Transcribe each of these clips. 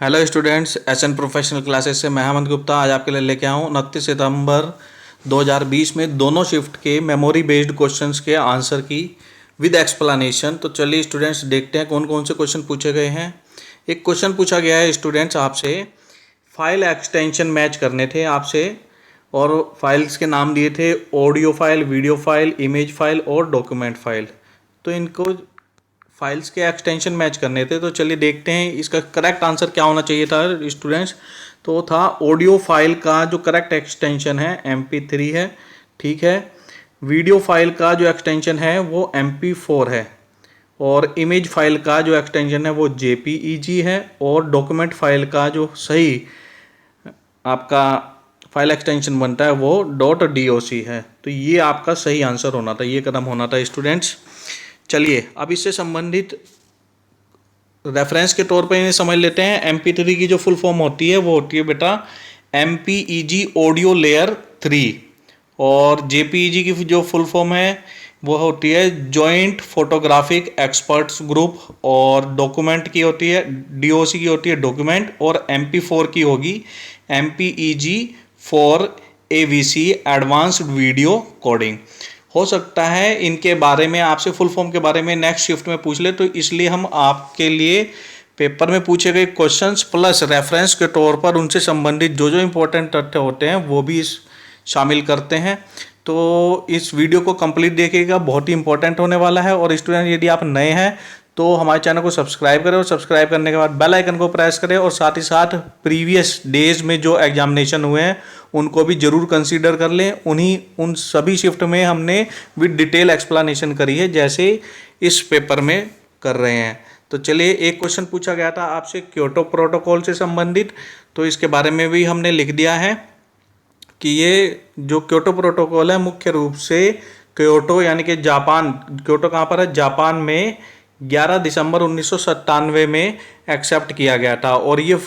Hello students, SN professional classes से मैं हेमंत गुप्ता आज आपके लिए लेके आया हूँ 29 सितंबर 2020 में दोनों शिफ्ट के मेमोरी बेस्ड क्वेश्चंस के आंसर की विद एक्सप्लेनेशन। तो चलिए स्टूडेंट्स देखते हैं कौन कौन से क्वेश्चन पूछे गए हैं। एक क्वेश्चन पूछा गया है स्टूडेंट्स आपसे, फाइल एक्सटेंशन मैच करने थे आपसे और फाइल्स के नाम दिए थे audio file, video file, image file और डॉक्यूमेंट फाइल। तो इनको फाइल्स के एक्सटेंशन मैच करने थे। तो चलिए देखते हैं इसका करेक्ट आंसर क्या होना चाहिए था स्टूडेंट्स। तो था ऑडियो फाइल का जो करेक्ट एक्सटेंशन है MP3 है, ठीक है। वीडियो फाइल का जो एक्सटेंशन है वो MP4 है और इमेज फाइल का जो एक्सटेंशन है वो JPEG है और डॉक्यूमेंट फाइल का जो सही आपका फाइल एक्सटेंशन बनता है वो .doc है। तो ये आपका सही आंसर होना था, ये कदम होना था स्टूडेंट्स। चलिए अब इससे संबंधित रेफरेंस के तौर पे इन्हें समझ लेते हैं। MP3 की जो फुल फॉर्म होती है वो होती है बेटा MPEG ऑडियो लेयर 3 और JPEG की जो फुल फॉर्म है वो होती है जॉइंट फोटोग्राफिक एक्सपर्ट्स ग्रुप और डॉक्यूमेंट की होती है DOC की होती है डॉक्यूमेंट और MP4 की होगी MPEG for AVC advanced video coding. हो सकता है इनके बारे में आपसे फुल फॉर्म के बारे में नेक्स्ट शिफ्ट में पूछ ले, तो इसलिए हम आपके लिए पेपर में पूछे गए क्वेश्चंस प्लस रेफरेंस के तौर पर उनसे संबंधित जो जो इंपॉर्टेंट तथ्य होते हैं वो भी शामिल करते हैं। तो इस वीडियो को कंप्लीट देखिएगा, बहुत ही इंपॉर्टेंट होने वाला है। और स्टूडेंट यदि आप नए हैं तो हमारे चैनल को सब्सक्राइब करें और सब्सक्राइब करने के बाद बेल आइकन को प्रेस करें और साथ ही साथ प्रीवियस डेज में जो एग्जामिनेशन हुए हैं उनको भी जरूर कंसीडर कर लें। उन सभी शिफ्ट में हमने विद डिटेल एक्सप्लेनेशन करी है जैसे इस पेपर में कर रहे हैं। तो चलिए एक क्वेश्चन पूछा गया था आपसे क्योटो प्रोटोकॉल से संबंधित, तो इसके बारे में भी हमने लिख दिया है कि ये जो क्योटो प्रोटोकॉल है मुख्य रूप से क्योटो यानी कि जापान, क्योटो कहाँ पर है, जापान में 11 दिसंबर 1997 में एक्सेप्ट किया गया था और ये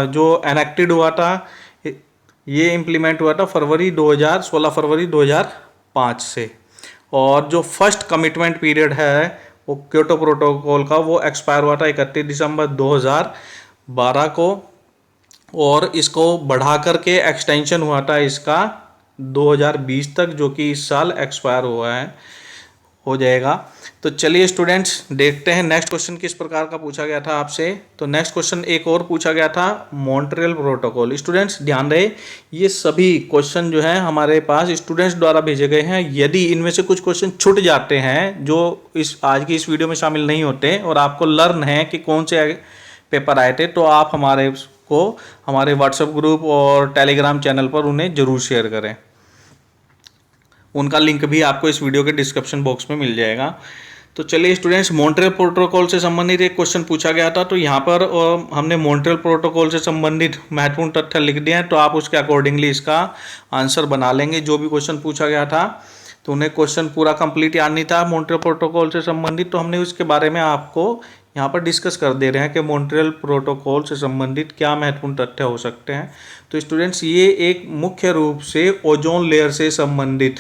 जो एनेक्टेड हुआ था, ये इम्प्लीमेंट हुआ था 16 फरवरी 2005 से। और जो फर्स्ट कमिटमेंट पीरियड है वो क्योटो प्रोटोकॉल का वो एक्सपायर हुआ था 31 दिसंबर 2012 को और इसको बढ़ा करके एक्सटेंशन हुआ था इसका 2020 तक, जो कि इस साल एक्सपायर हुआ है, हो जाएगा। तो चलिए स्टूडेंट्स देखते हैं नेक्स्ट क्वेश्चन किस प्रकार का पूछा गया था आपसे। तो नेक्स्ट क्वेश्चन एक और पूछा गया था मॉन्ट्रियल प्रोटोकॉल। स्टूडेंट्स ध्यान रहे ये सभी क्वेश्चन जो हैं हमारे पास स्टूडेंट्स द्वारा भेजे गए हैं। यदि इनमें से कुछ क्वेश्चन छूट जाते हैं जो इस आज की इस वीडियो में शामिल नहीं होते और आपको लर्न है कि कौन से पेपर आए थे, तो आप हमारे व्हाट्सएप ग्रुप और टेलीग्राम चैनल पर उन्हें जरूर शेयर करें। उनका लिंक भी आपको इस वीडियो के डिस्क्रिप्शन बॉक्स में मिल जाएगा। तो चलिए स्टूडेंट्स मॉन्ट्रियल प्रोटोकॉल से संबंधित एक क्वेश्चन पूछा गया था, तो यहाँ पर हमने मॉन्ट्रियल प्रोटोकॉल से संबंधित महत्वपूर्ण तथ्य लिख दिए हैं, तो आप उसके अकॉर्डिंगली इसका आंसर बना लेंगे। जो भी क्वेश्चन पूछा गया था तो उन्हें क्वेश्चन पूरा कंप्लीट याद नहीं था मॉन्ट्रियल प्रोटोकॉल से संबंधित, तो हमने उसके बारे में आपको यहाँ पर डिस्कस कर दे रहे हैं कि मॉन्ट्रियल प्रोटोकॉल से संबंधित क्या महत्वपूर्ण तथ्य हो सकते हैं। तो स्टूडेंट्स ये एक मुख्य रूप से ओजोन लेयर से संबंधित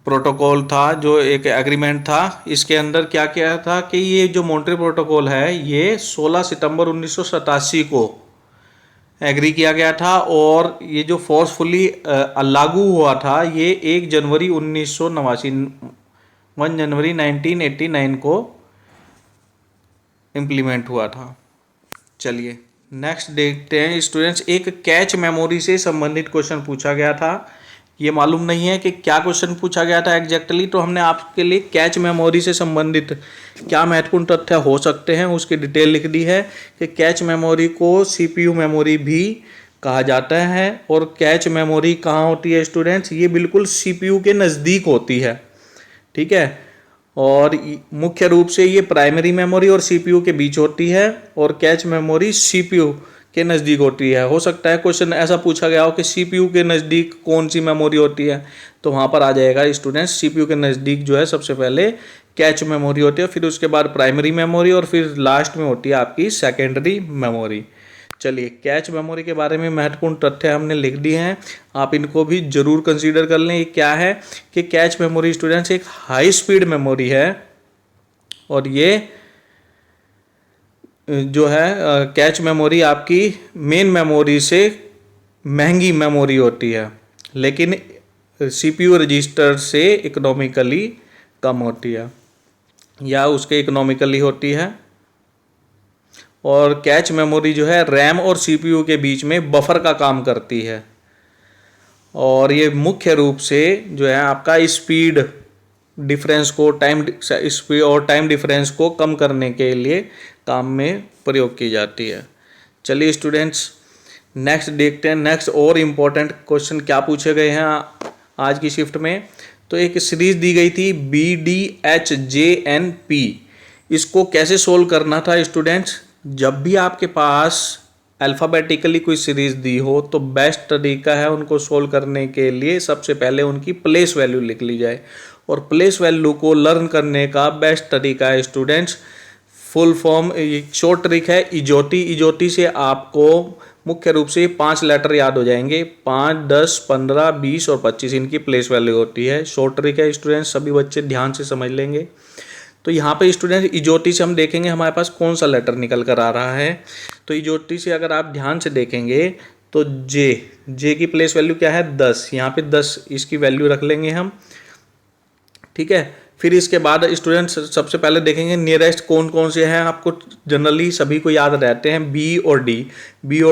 प्रोटोकॉल था, जो एक एग्रीमेंट था। इसके अंदर क्या किया था कि ये जो मॉन्ट्रियल प्रोटोकॉल है ये 16 सितंबर 1987 को एग्री किया गया था और ये जो फोर्सफुली लागू हुआ था ये 1 जनवरी 1989 को इम्प्लीमेंट हुआ था। चलिए नेक्स्ट देखते हैं स्टूडेंट्स, एक कैच मेमोरी से संबंधित क्वेश्चन पूछा गया था। ये मालूम नहीं है कि क्या क्वेश्चन पूछा गया था एग्जैक्टली, तो हमने आपके लिए कैच मेमोरी से संबंधित क्या महत्वपूर्ण तथ्य हो सकते हैं उसकी डिटेल लिख दी है कि कैच मेमोरी को CPU मेमोरी भी कहा जाता है। और कैच मेमोरी कहाँ होती है स्टूडेंट्स, ये बिल्कुल CPU के नज़दीक होती है, ठीक है। और मुख्य रूप से ये प्राइमरी मेमोरी और CPU के बीच होती है और कैच मेमोरी CPU के नज़दीक होती है। हो सकता है क्वेश्चन ऐसा पूछा गया हो कि CPU के नज़दीक कौन सी मेमोरी होती है, तो वहाँ पर आ जाएगा स्टूडेंट्स CPU के नज़दीक जो है सबसे पहले कैच मेमोरी होती है, फिर उसके बाद प्राइमरी मेमोरी और फिर लास्ट में होती है आपकी सेकेंडरी मेमोरी। चलिए कैच मेमोरी के बारे में महत्वपूर्ण तथ्य हमने लिख दिए हैं, आप इनको भी जरूर कंसीडर कर लें। ये क्या है कि कैच मेमोरी स्टूडेंट्स एक हाई स्पीड मेमोरी है और ये जो है कैच मेमोरी आपकी मेन मेमोरी से महंगी मेमोरी होती है, लेकिन सीपीयू रजिस्टर से इकोनॉमिकली कम होती है या उसके इकोनॉमिकली होती है। और कैच मेमोरी जो है रैम और सीपीयू के बीच में बफर का काम करती है, और ये मुख्य रूप से जो है आपका स्पीड डिफरेंस को स्पीड और टाइम डिफरेंस को कम करने के लिए काम में प्रयोग की जाती है। चलिए स्टूडेंट्स, नेक्स्ट देखते हैं, नेक्स्ट और इम्पोर्टेंट क्वेश्चन क्या पूछे गए हैं आज की शिफ्ट में। तो एक सीरीज दी गई थी BDHJNP, इसको कैसे सोल्व करना था स्टूडेंट्स। जब भी आपके पास अल्फ़ाबेटिकली कोई सीरीज दी हो तो बेस्ट तरीका है उनको सोल्व करने के लिए सबसे पहले उनकी प्लेस वैल्यू लिख ली जाए, और प्लेस वैल्यू को लर्न करने का बेस्ट तरीका है students full form, short trick है इजोटी। इजोटी से आपको मुख्य रूप से 5 लेटर याद हो जाएंगे, 5, 10, 15, 20 और 25 इनकी प्लेस वैल्यू होती है। शॉर्ट ट्रिक है स्टूडेंट्स, सभी बच्चे ध्यान से समझ लेंगे। तो यहाँ पे स्टूडेंट इजोटी से हम देखेंगे हमारे पास कौन सा लेटर निकल कर आ रहा है। तो इजोटी से अगर आप ध्यान से देखेंगे तो जे की प्लेस वैल्यू क्या है 10, यहाँ पे 10 इसकी वैल्यू रख लेंगे हम, ठीक है। फिर इसके बाद स्टूडेंट सबसे पहले देखेंगे नियरेस्ट कौन कौन से हैं, आपको जनरली सभी को याद रहते हैं बी और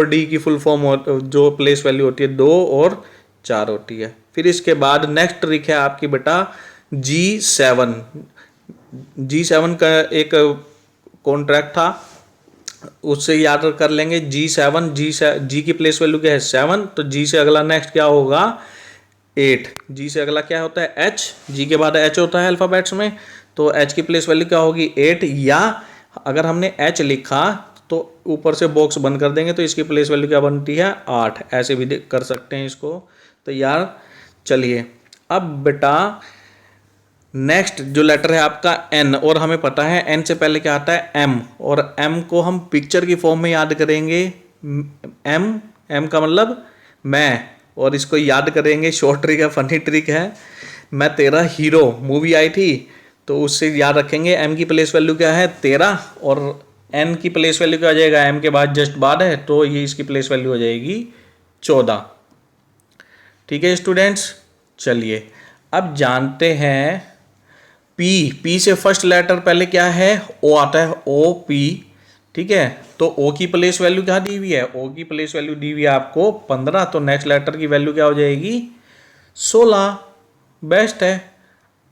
डी की फुल फॉर्म जो प्लेस वैल्यू होती है 2 और 4 होती है। फिर इसके बाद नेक्स्ट ट्रिक है आपकी बेटा G7 का एक कॉन्ट्रैक्ट था, उससे याद कर लेंगे जी की प्लेस वैल्यू क्या है 7, तो जी से अगला नेक्स्ट क्या होगा 8, जी से अगला क्या होता है H, जी के बाद H होता है अल्फ़ाबेट्स में, तो H की प्लेस वैल्यू क्या होगी 8, या अगर हमने H लिखा तो ऊपर से बॉक्स बंद कर देंगे तो इसकी प्लेस वैल्यू क्या बनती है 8, ऐसे भी कर सकते हैं इसको। तो यार चलिए अब बेटा नेक्स्ट जो लेटर है आपका N, और हमें पता है N से पहले क्या आता है M, और M को हम पिक्चर की फॉर्म में याद करेंगे, M का मतलब मैं, और इसको याद करेंगे शॉर्ट ट्रिक है, फनी ट्रिक है, मैं तेरा हीरो मूवी आई थी तो उससे याद रखेंगे M की प्लेस वैल्यू क्या है 13, और N की प्लेस वैल्यू क्या हो जाएगा M के बाद जस्ट बाद है तो ये इसकी प्लेस वैल्यू हो जाएगी 14। ठीक है स्टूडेंट्स, चलिए अब जानते हैं पी से फर्स्ट लेटर पहले क्या है O आता है OP, ठीक है। तो O की प्लेस वैल्यू क्या दी हुई है, O की प्लेस वैल्यू दी हुई है आपको 15, तो नेक्स्ट लेटर की वैल्यू क्या हो जाएगी 16, बेस्ट है।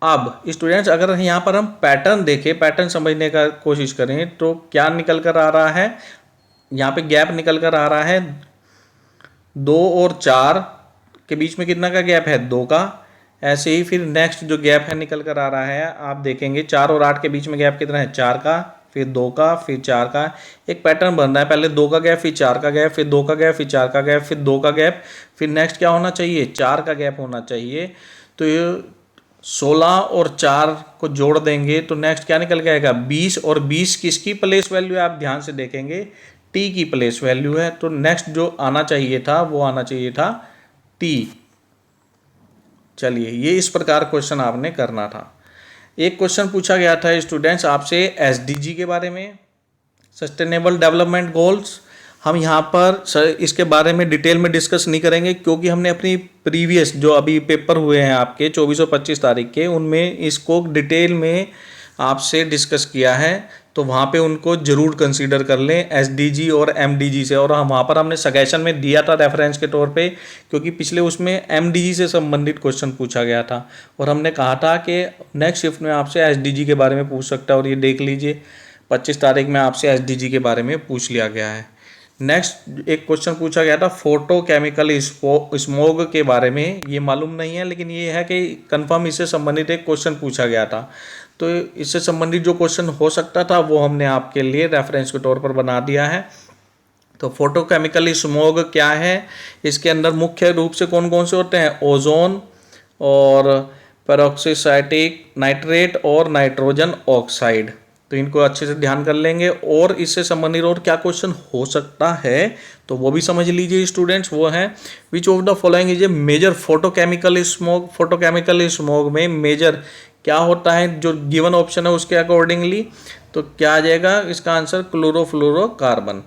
अब स्टूडेंट्स अगर यहाँ पर हम पैटर्न देखें, पैटर्न समझने का कोशिश करें तो क्या निकल कर आ रहा है, यहाँ पे गैप निकल कर आ रहा है 2 और 4 के बीच में कितना का गैप है 2 का। ऐसे ही फिर नेक्स्ट जो गैप है निकल कर आ रहा है, आप देखेंगे 4 और 8 के बीच में गैप कितना है 4 का, फिर 2 का, फिर 4 का। एक पैटर्न बन रहा है, पहले 2 का गैप, फिर 4 का गैप, फिर 2 का गैप, फिर 4 का गैप, फिर 2 का गैप, फिर नेक्स्ट क्या होना चाहिए 4 का गैप होना चाहिए। तो ये 16 और 4 को जोड़ देंगे तो नेक्स्ट क्या निकल के आएगा 20, और 20 किसकी प्लेस वैल्यू है आप ध्यान से देखेंगे टी की प्लेस वैल्यू है, तो नेक्स्ट जो आना चाहिए था वो आना चाहिए था टी। चलिए ये इस प्रकार क्वेश्चन आपने करना था। एक क्वेश्चन पूछा गया था स्टूडेंट्स आपसे SDG के बारे में, सस्टेनेबल डेवलपमेंट गोल्स। हम यहाँ पर इसके बारे में डिटेल में डिस्कस नहीं करेंगे क्योंकि हमने अपनी प्रीवियस जो अभी पेपर हुए हैं आपके 24 और 25 तारीख के, उनमें इसको डिटेल में आपसे डिस्कस किया है, तो वहाँ पे उनको जरूर कंसीडर कर लें SDG और MDG से। और हम वहाँ पर हमने सजेशन में दिया था रेफरेंस के तौर पे, क्योंकि पिछले उसमें MDG से संबंधित क्वेश्चन पूछा गया था, और हमने कहा था कि नेक्स्ट शिफ्ट में आपसे SDG के बारे में पूछ सकता है, और ये देख लीजिए 25 तारीख में आपसे SDG के बारे में पूछ लिया गया है। नेक्स्ट एक क्वेश्चन पूछा गया था फोटो केमिकल स्मोग के बारे में, ये मालूम नहीं है लेकिन ये है कि कंफर्म इससे संबंधित एक क्वेश्चन पूछा गया था, तो इससे संबंधित जो क्वेश्चन हो सकता था वो हमने आपके लिए रेफरेंस के तौर पर बना दिया है। तो फोटो केमिकल स्मोग क्या है, इसके अंदर मुख्य रूप से कौन कौन से होते हैं ओजोन और पेरोक्सीसाइटिक नाइट्रेट और नाइट्रोजन ऑक्साइड, तो इनको अच्छे से ध्यान कर लेंगे। और इससे संबंधित और क्या क्वेश्चन हो सकता है तो वो भी समझ लीजिए स्टूडेंट्स, वो है which of the following is a major photochemical smog. Photochemical smog में मेजर क्या होता है जो गिवन ऑप्शन है उसके अकॉर्डिंगली, तो क्या आ जाएगा इसका आंसर क्लोरोफ्लोरोकार्बन।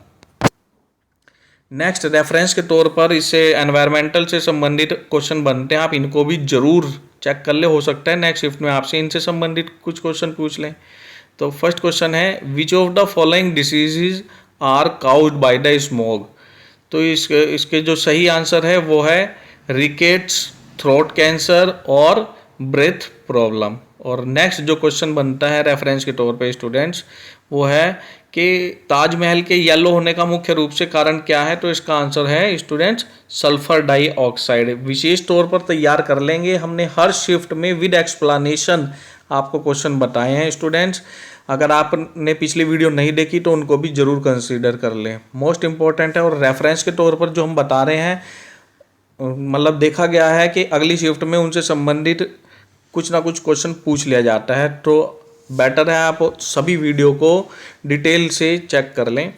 नेक्स्ट, रेफरेंस के तौर पर इससे एनवायरमेंटल से संबंधित क्वेश्चन बनते हैं, आप इनको भी जरूर चेक कर ले, हो सकता है नेक्स्ट शिफ्ट में आपसे इनसे संबंधित कुछ क्वेश्चन पूछ लें। तो फर्स्ट क्वेश्चन है, which of the following diseases are caused by the smog. तो इसके जो सही आंसर है वो है रिकेट्स, थ्रोट कैंसर और ब्रेथ प्रॉब्लम। और नेक्स्ट जो क्वेश्चन बनता है रेफरेंस के तौर पे स्टूडेंट्स, वो है कि ताजमहल के येलो होने का मुख्य रूप से कारण क्या है। तो इसका आंसर है स्टूडेंट्स सल्फर डाइऑक्साइड। विशेष तौर पर तैयार कर लेंगे, हमने हर शिफ्ट में विद एक्सप्लेनेशन आपको क्वेश्चन बताए हैं स्टूडेंट्स। अगर आपने पिछली वीडियो नहीं देखी तो उनको भी जरूर कंसीडर कर लें, मोस्ट इंपॉर्टेंट है। और रेफरेंस के तौर पर जो हम बता रहे हैं, मतलब देखा गया है कि अगली शिफ्ट में उनसे संबंधित कुछ ना कुछ क्वेश्चन पूछ लिया जाता है, तो बेटर है आप सभी वीडियो को डिटेल से चेक कर लें।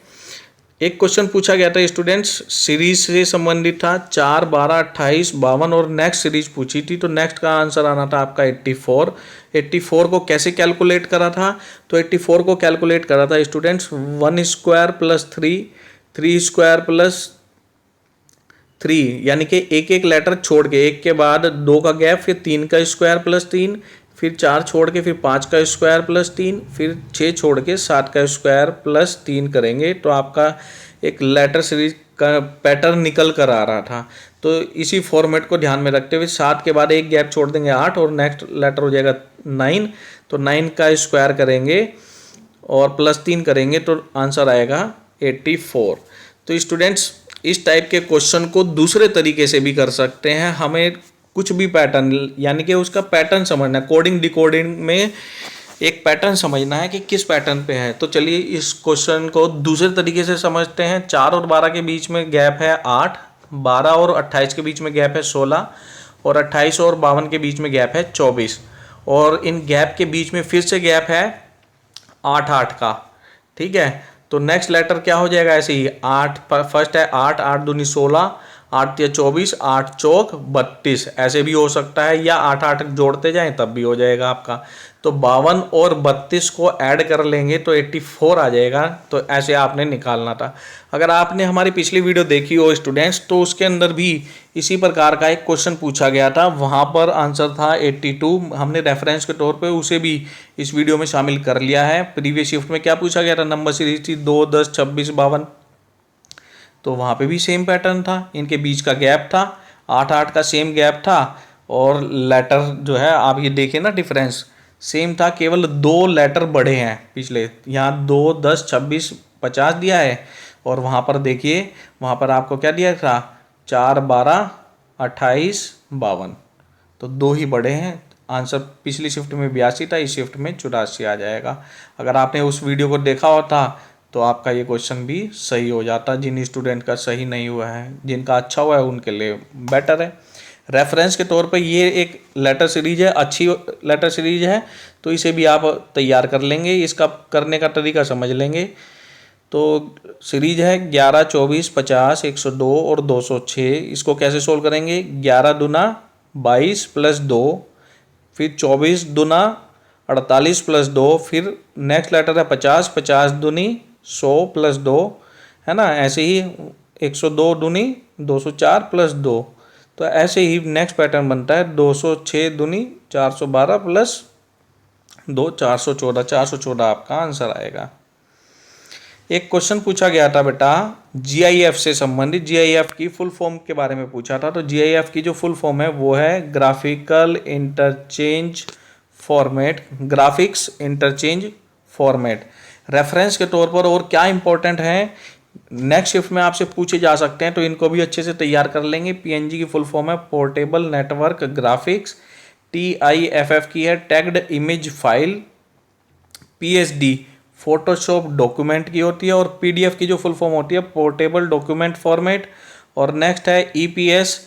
एक क्वेश्चन पूछा गया था स्टूडेंट्स, सीरीज से संबंधित था, 4, 12, 28, 52 और नेक्स्ट सीरीज पूछी थी। तो नेक्स्ट का आंसर आना था आपका 84। 84 को कैसे कैलकुलेट करा था, तो 84 को कैलकुलेट करा था students 1 square plus 3, 3 square plus 3, यानी कि एक एक लेटर छोड़ के, एक के बाद 2 का गैप, फिर 3 का स्क्वायर प्लस 3, फिर 4 छोड़ के फिर 5 का स्क्वायर प्लस 3, फिर 6 छोड़ के 7 का स्क्वायर प्लस 3 करेंगे। तो आपका एक लेटर सीरीज का पैटर्न निकल कर आ रहा था। तो इसी फॉर्मेट को ध्यान में रखते हुए 7 के बाद एक गैप छोड़ देंगे 8 और नेक्स्ट लेटर हो जाएगा 9। तो 9 का स्क्वायर करेंगे और प्लस 3 करेंगे तो आंसर आएगा 84। तो स्टूडेंट्स इस टाइप के क्वेश्चन को दूसरे तरीके से भी कर सकते हैं, हमें कुछ भी पैटर्न यानी कि उसका पैटर्न समझना है, कोडिंग डिकोडिंग में एक पैटर्न समझना है कि किस पैटर्न पे है। तो चलिए इस क्वेश्चन को दूसरे तरीके से समझते हैं। 4 और 12 के बीच में गैप है 8, 12 और 28 के बीच में गैप है 16 और 28 और 52 के बीच में गैप है 24 और इन गैप के बीच में फिर से गैप है 8, 8 का। ठीक है, तो नेक्स्ट लेटर क्या हो जाएगा ऐसे ही 8, फर्स्ट है 8, 8 दूनी 16, 8 या 24, 8 चौक 32, ऐसे भी हो सकता है, या 8 8 जोड़ते जाएं तब भी हो जाएगा आपका। तो 52 और 32 को ऐड कर लेंगे तो 84 आ जाएगा। तो ऐसे आपने निकालना था। अगर आपने हमारी पिछली वीडियो देखी हो स्टूडेंट्स, तो उसके अंदर भी इसी प्रकार का एक क्वेश्चन पूछा गया था, वहाँ पर आंसर था 82। हमने रेफरेंस के तौर पे उसे भी इस वीडियो में शामिल कर लिया है। प्रीवियस शिफ्ट में क्या पूछा गया था, नंबर सीरीज थी 2, 10, 26, 52। तो वहाँ पे भी सेम पैटर्न था, इनके बीच का गैप था 8 8 का सेम गैप था और लेटर जो है आप ये देखिए ना डिफरेंस सेम था, केवल 2 लेटर बढ़े हैं पिछले। यहाँ 2, 10, 26, 50 दिया है और वहाँ पर देखिए वहाँ पर आपको क्या दिया था 4, 12, 28, 52। तो 2 ही बढ़े हैं। आंसर पिछली शिफ्ट में 82 था, इस शिफ्ट में 84 आ जाएगा। अगर आपने उस वीडियो को देखा होता तो आपका ये क्वेश्चन भी सही हो जाता। जिन स्टूडेंट का सही नहीं हुआ है, जिनका अच्छा हुआ है उनके लिए बेटर है। रेफरेंस के तौर पे ये एक लेटर सीरीज है, अच्छी लेटर सीरीज है, तो इसे भी आप तैयार कर लेंगे। इसका करने का तरीका समझ लेंगे। तो सीरीज है 11, 24, 50, 102 और 206। इसको कैसे सोल्व करेंगे, 11 दूना 22 प्लस 2, फिर 24 दूना 48 प्लस 2, फिर नेक्स्ट लेटर है 50, 50 दूनी 100 प्लस 2, है ना। ऐसे ही 102 दूनी 204 प्लस 2। तो ऐसे ही नेक्स्ट पैटर्न बनता है 206 दूनी 412 प्लस 2, 414। 414 आपका आंसर आएगा। एक क्वेश्चन पूछा गया था बेटा जीआईएफ से संबंधित, जीआईएफ की फुल फॉर्म के बारे में पूछा था। तो जीआईएफ की जो फुल फॉर्म है वो है graphical interchange format, graphics interchange format. Reference के तौर पर और क्या इंपॉर्टेंट है नेक्स्ट शिफ्ट में आपसे पूछे जा सकते हैं, तो इनको भी अच्छे से तैयार कर लेंगे। पीएनजी की फुल फॉर्म है पोर्टेबल नेटवर्क ग्राफिक्स, टीआईएफएफ की है tagged image file, PSD Photoshop document की होती है, और पीडीएफ की जो फुल फॉर्म होती है पोर्टेबल डॉक्यूमेंट फॉर्मेट। और नेक्स्ट है ईपीएस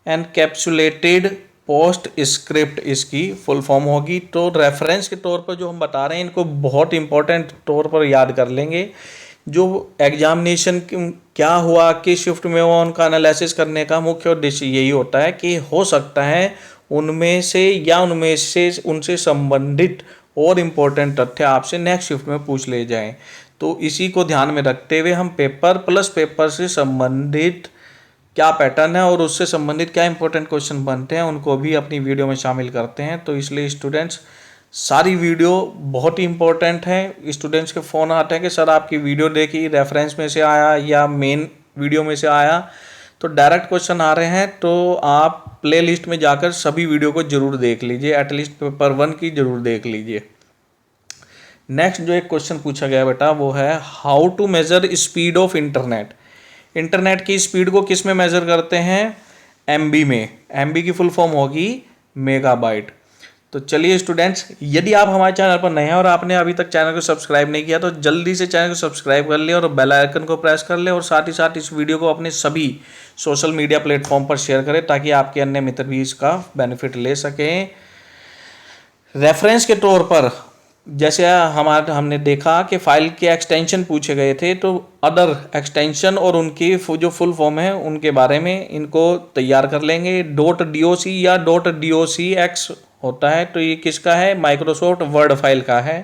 एनकैप्सुलेटेड पोस्ट स्क्रिप्ट, इसकी फुल फॉर्म होगी। तो रेफरेंस के तौर पर जो हम बता रहे हैं इनको बहुत इंपॉर्टेंट तौर पर याद कर लेंगे। जो एग्जामिनेशन क्या हुआ किस शिफ्ट में हुआ उनका एनालिसिस करने का मुख्य उद्देश्य यही होता है कि हो सकता है उनमें से या उनमें से उनसे संबंधित और इम्पोर्टेंट तथ्य आपसे नेक्स्ट शिफ्ट में पूछ ले जाएं। तो इसी को ध्यान में रखते हुए हम पेपर प्लस पेपर से संबंधित क्या पैटर्न है और उससे संबंधित क्या इंपॉर्टेंट क्वेश्चन बनते हैं उनको भी अपनी वीडियो में शामिल करते हैं। तो इसलिए स्टूडेंट्स सारी वीडियो बहुत ही इंपॉर्टेंट है। स्टूडेंट्स के फ़ोन आते हैं कि सर आपकी वीडियो देखी, रेफरेंस में से आया या मेन वीडियो में से आया, तो डायरेक्ट क्वेश्चन आ रहे हैं, तो आप प्ले लिस्ट में जाकर सभी वीडियो को जरूर देख लीजिए, एटलीस्ट पेपर 1 की जरूर देख लीजिए। नेक्स्ट जो एक क्वेश्चन पूछा गया बेटा वो है how to measure speed of internet. Internet की स्पीड को किस में मेजर करते हैं? एमबी में। एमबी की फुल फॉर्म होगी मेगाबाइट। तो चलिए स्टूडेंट्स, यदि आप हमारे चैनल पर नए हैं और आपने अभी तक चैनल को सब्सक्राइब नहीं किया तो जल्दी से चैनल को सब्सक्राइब कर ले और बेल आइकन को प्रेस कर ले और साथ ही साथ इस वीडियो को अपने सभी सोशल मीडिया प्लेटफॉर्म पर शेयर करें ताकि आपके अन्य मित्र भी इसका बेनिफिट ले सकें। रेफरेंस के तौर पर जैसे हमने देखा कि फाइल के एक्सटेंशन पूछे गए थे, तो अदर एक्सटेंशन और उनकी जो फुल फॉर्म है उनके बारे में इनको तैयार कर लेंगे। .doc या .docx होता है, तो ये किसका है? माइक्रोसॉफ्ट वर्ड फाइल का है।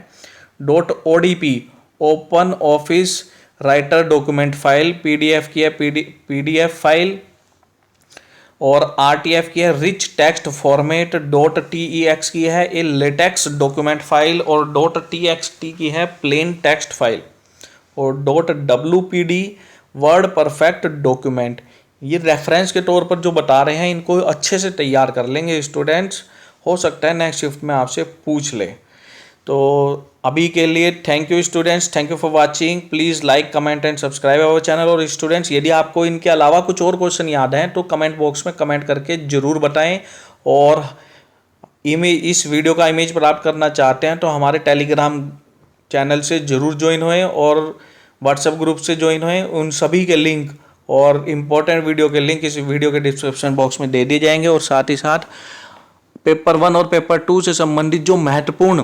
.odp open office writer document file, PDF की है पीडीएफ फाइल, और RTF की है रिच टेक्स्ट फॉर्मेट। .tex की है ए लेटेक्स डॉक्यूमेंट फाइल, और .txt की है प्लेन टेक्स्ट फाइल, और .wpd वर्ड परफेक्ट डॉक्यूमेंट। ये रेफरेंस के तौर पर जो बता रहे हैं इनको अच्छे से तैयार कर लेंगे स्टूडेंट्स, हो सकता है नेक्स्ट शिफ्ट में आपसे पूछ ले। तो अभी के लिए thank you students, thank you for watching. Please like comment and subscribe our channel. और स्टूडेंट्स यदि आपको इनके अलावा कुछ और क्वेश्चन याद हैं तो कमेंट बॉक्स में कमेंट करके ज़रूर बताएं। और इस वीडियो का इमेज प्राप्त करना चाहते हैं तो हमारे टेलीग्राम चैनल से ज़रूर ज्वाइन होएं और व्हाट्सएप ग्रुप से ज्वाइन होएं। उन सभी के लिंक और इम्पोर्टेंट वीडियो के लिंक इस वीडियो के डिस्क्रिप्शन बॉक्स में दे दिए जाएंगे। और साथ ही साथ पेपर 1 और पेपर 2 से संबंधित जो महत्वपूर्ण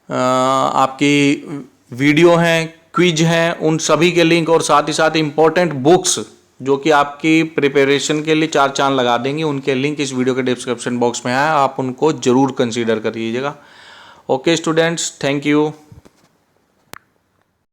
आपकी वीडियो हैं, क्विज हैं, उन सभी के लिंक और साथ ही साथ इम्पोर्टेंट बुक्स जो कि आपकी प्रिपरेशन के लिए 4 चांद लगा देंगी, उनके लिंक इस वीडियो के डिस्क्रिप्शन बॉक्स में है, आप उनको जरूर कंसीडर करिएगा। Okay students, thank you.